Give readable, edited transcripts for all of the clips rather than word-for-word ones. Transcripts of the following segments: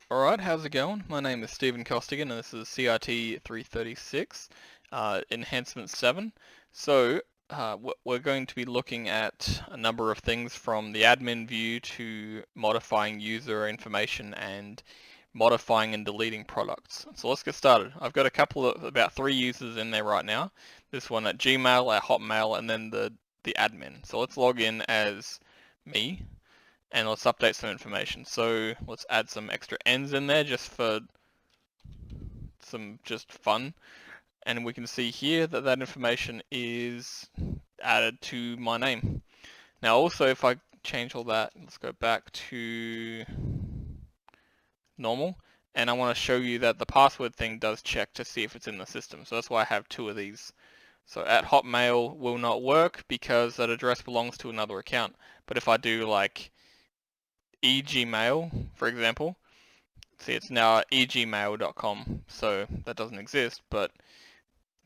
Alright, how's it going? My name is Stephen Costigan and this is CIT 336, Enhancement 7. So, we're going to be looking at a number of things from the admin view to modifying user information and modifying and deleting products. So let's get started. I've got about 3 users in there right now. This one at Gmail, at Hotmail, and then the admin. So let's log in as me. And let's update some information. So let's add some extra N's in there just for some just fun. And we can see here that that information is added to my name. Now also if I change all that, let's go back to normal. And I want to show you that the password thing does check to see if it's in the system. So that's why I have 2 of these. So at Hotmail will not work because that address belongs to another account. But if I do like egmail, for example, see it's now egmail.com, so that doesn't exist, but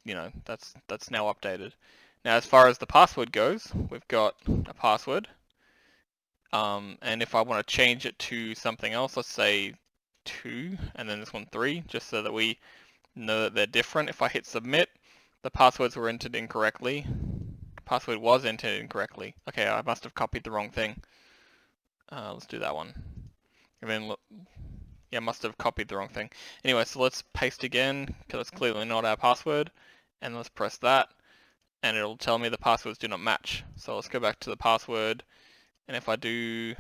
you know, that's now updated. Now as far as the password goes, we've got a password, and if I want to change it to something else, let's say 2 and then this one 3, just so that we know that they're different. If I hit submit, the passwords were entered incorrectly. The password was entered incorrectly. Okay, I must have copied the wrong thing. Let's do that one. And then look, yeah, must have copied the wrong thing. Anyway, so let's paste again, because it's clearly not our password. And let's press that, and it'll tell me the passwords do not match. So let's go back to the password, and if I do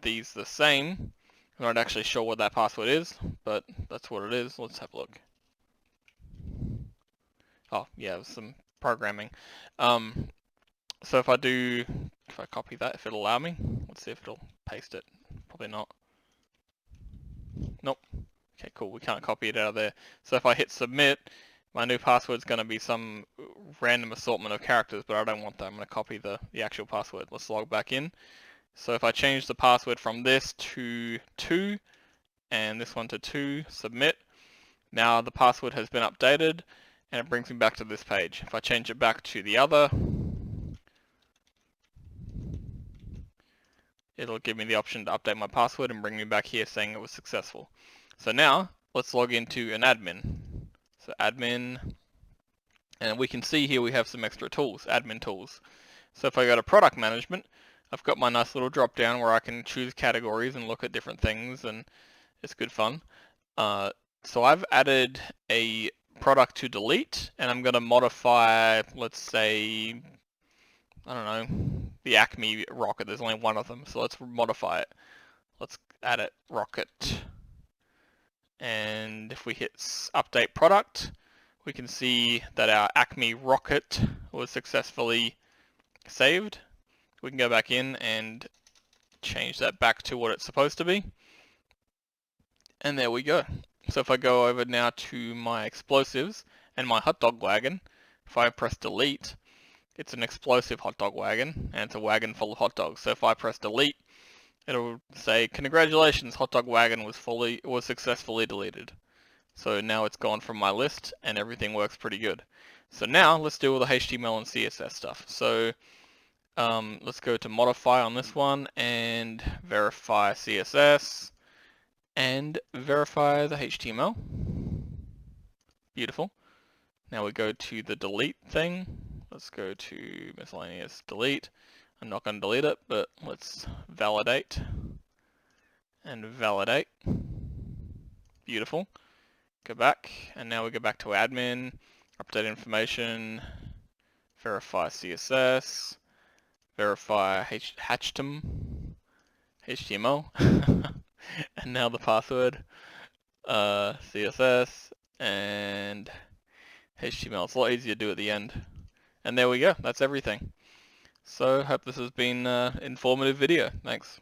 these the same, I'm not actually sure what that password is, but that's what it is. Let's have a look. Oh, yeah, some programming. So if I copy that, if it'll allow me, let's see if it'll paste it. Probably not. Nope. Okay, cool. We can't copy it out of there. So if I hit submit, my new password is going to be some random assortment of characters, but I don't want that. I'm going to copy the actual password. Let's log back in. So if I change the password from this to 2, and this one to 2, submit, now the password has been updated, and it brings me back to this page. If I change it back to the other, it'll give me the option to update my password and bring me back here saying it was successful. So now, let's log into an admin. So admin, and we can see here we have some extra tools, admin tools. So if I go to product management, I've got my nice little drop down where I can choose categories and look at different things, and it's good fun. So I've added a product to delete, and I'm going to modify, let's say, I don't know, the Acme rocket. There's only one of them, so let's modify it. Let's add it rocket. And if we hit update product, we can see that our Acme rocket was successfully saved. We can go back in and change that back to what it's supposed to be. And there we go. So if I go over now to my explosives and my hot dog wagon, if I press delete, it's an explosive hot dog wagon, and it's a wagon full of hot dogs. So if I press delete, it'll say, congratulations, hot dog wagon was successfully deleted. So now it's gone from my list, and everything works pretty good. So now let's do all the HTML and CSS stuff. So let's go to modify on this one and verify CSS and verify the HTML. Beautiful. Now we go to the delete thing. Let's go to miscellaneous delete. I'm not going to delete it, but let's validate and validate. Beautiful. Go back, and now we go back to admin, update information, verify CSS, verify HTML, and now the password, CSS, and HTML. It's a lot easier to do at the end. And there we go, that's everything. So, hope this has been an informative video. Thanks.